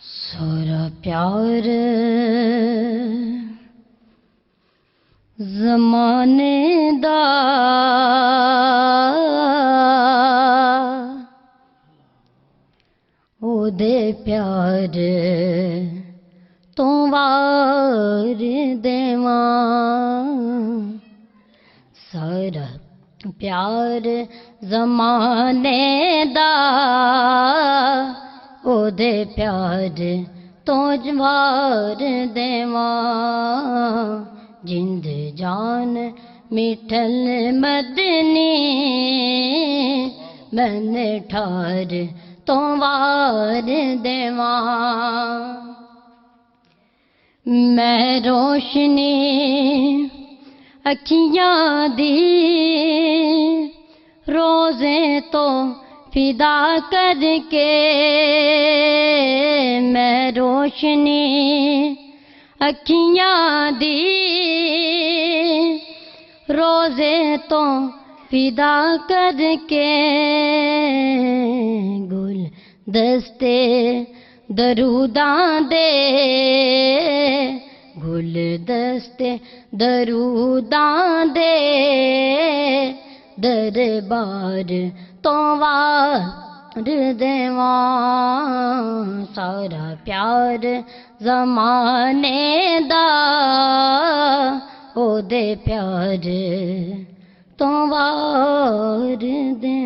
सारा प्यार ज़माने दा ओदे प्यार तो वार देवां। सारा प्यार ज़माने दा ओदे प्यार तो वार देवां। जिंद जान मिठल मदनी मैंने ठार तो वार देवां। मैं रोशनी अखियां दी रोज़े तो फिदा करके, मैं रोशनी अखियां दी रोज़े तो फिदा करके, गुल दस्ते दरूदां दे गुल दस्ते दरूदां दे दरबार तो वार देवां। सारा प्यार ज़माने दा ओदे प्यार तो वार दे।